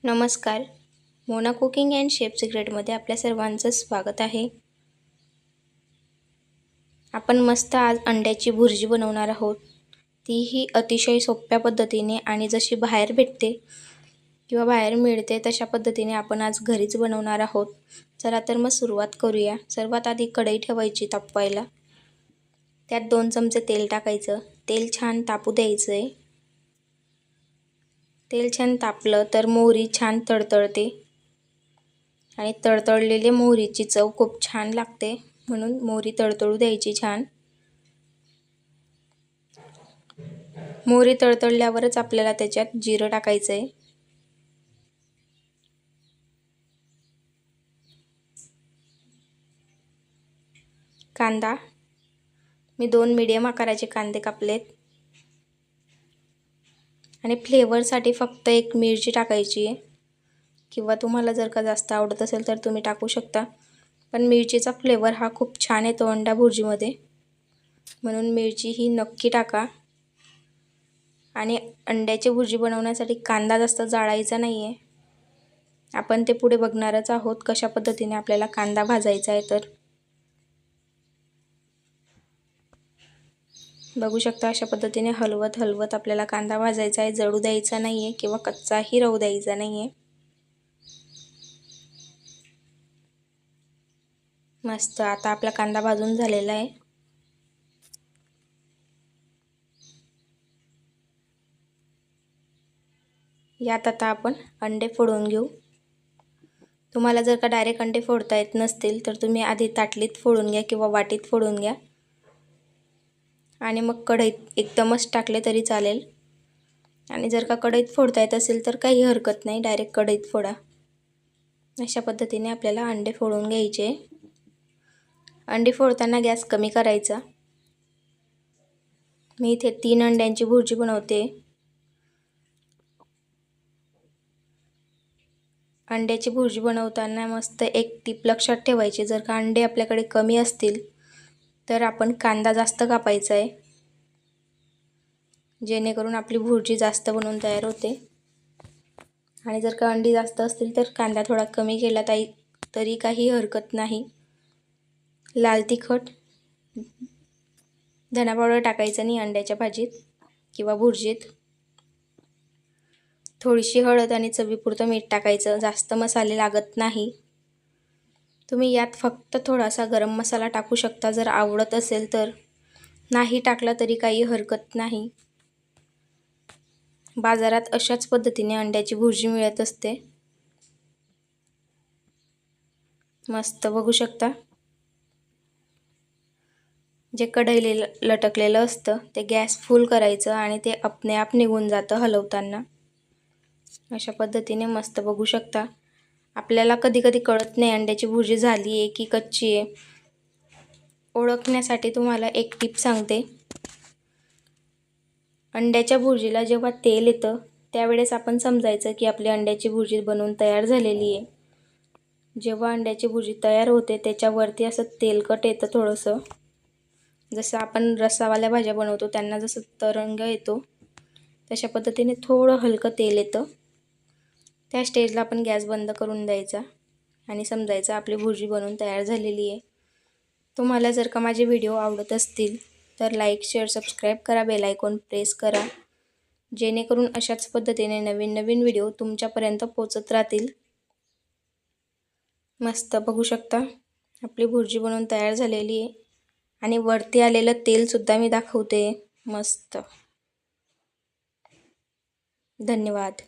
नमस्कार. Mona cooking and chef सिक्रेटमध्ये आपल्या सर्वांचं स्वागत आहे. आपण मस्त आज अंड्याची भुर्जी बनवणार आहोत. तीही अतिशय सोप्या पद्धतीने आणि जशी बाहेर भेटते किंवा बाहेर मिळते तशा पद्धतीने आपण आज घरीच बनवणार आहोत. चला तर मग सुरुवात करूया. सर्वात आधी कढई ठेवायची तापवायला. त्यात 2 चमचे तेल टाकायचं. तेल छान तापू द्यायचं आहे. तेल छान तापलं तर मोहरी छान तडतडते आणि तडतडलेली मोहरीची चव खूप छान लागते, म्हणून मोहरी तडतडू द्यायची छान. मोहरी तडतडल्यावरच आपल्याला त्याच्यात जिरं टाकायचं आहे. कांदा, मी 2 मीडियम आकाराचे कांदे कापलेत आणि फ्लेवरसाठी फक्त 1 मिरची टाकायची आहे, किंवा तुम्हाला जर का जास्त आवडत असेल तर तुम्ही टाकू शकता. पण मिरचीचा फ्लेवर हा खूप छान येतो अंडा भुर्जीमध्ये, म्हणून मिरची ही नक्की टाका. आणि अंड्याची भुर्जी बनवण्यासाठी कांदा जास्त जाळायचा नाही आहे. आपण ते पुढे बघणारच आहोत कशा पद्धतीने आपल्याला कांदा भाजायचा आहे. तर बघू शकता अशा पद्धतीने हलवत हलवत आपल्याला कांदा भाजायचा आहे. जळू द्यायचा नाही आहे किंवा कच्चाही राहू द्यायचा नाही आहे. मस्त. आता आपला कांदा भाजून झालेला आहे. यात आता आपण अंडे फोडून घेऊ. तुम्हाला जर का डायरेक्ट अंडे फोडता येत नसतील तर तुम्ही आधी ताटलीत फोडून घ्या किंवा वाटीत फोडून घ्या आणि मग कढईत एकदमच टाकले तरी चालेल. आणि जर का कढईत फोडता येत असेल तर काही हरकत नाही, डायरेक्ट कढईत फोडा. अशा पद्धतीने आपल्याला अंडे फोडून घ्यायचे. अंडे फोडताना गॅस कमी करायचा. मी इथे 3 अंड्यांची भुर्जी बनवते. अंड्याची भुर्जी बनवताना मस्त एक टीप लक्षात ठेवायची. जर का अंडे आपल्याकडे कमी असतील तर आपण कांदा जास्त कापायचा आहे, जेणेकरून आपली भुर्जी जास्त बनवून तयार होते. आणि जर का अंडी जास्त असतील तर कांदा थोडा कमी केला तरी काही हरकत नाही. लाल तिखट, धना पावडर टाकायचं नाही अंड्याच्या भाजीत किंवा भुर्जीत. थोडीशी हळद आणि चवीपुरतं मीठ टाकायचं. जास्त मसाले लागत नाही. तुम्ही यात फक्त थोडासा गरम मसाला टाकू शकता जर आवडत असेल तर. नाही टाकला तरी काही हरकत नाही. बाजारात अशाच पद्धतीने अंड्याची भुर्जी मिळत असते. मस्त. बघू शकता जे कढईले लटकलेलं असतं ते गॅस फुल करायचं आणि ते अपने आप निघून जातं हलवताना. अशा पद्धतीने मस्त. बघू शकता. आपल्याला कधी कधी कळत नाही अंड्याची भुर्जी झाली आहे की कच्ची आहे. ओळखण्यासाठी तुम्हाला एक टिप सांगते. अंड्याच्या भुर्जीला जेव्हा तेल येतं त्यावेळेस आपण समजायचं की आपली अंड्याची भुर्जी बनवून तयार झालेली आहे. जेव्हा अंड्याची भुर्जी तयार होते त्याच्यावरती असं तेलकट येतं थोडंसं, जसं आपण रस्सावाल्या भाज्या बनवतो त्यांना जसं तरंग येतो तशा पद्धतीने थोडं हलकं तेल येतं. त्या स्टेजला आपण गॅस बंद करून द्यायचा आणि समजायचं आपली भुर्जी बनवून तयार झालेली आहे. तुम्हाला जर का माझे व्हिडिओ आवडत असतील तर लाईक, शेअर, सबस्क्राईब करा, बेल आयकॉन प्रेस करा, जेणेकरून अशाच पद्धतीने नवीन नवीन व्हिडिओ तुमच्यापर्यंत पोचत राहतील. मस्त. बघू शकता आपली भुर्जी बनवून तयार झालेली आहे आणि वरती आलेलं तेलसुद्धा मी दाखवते. मस्त. धन्यवाद.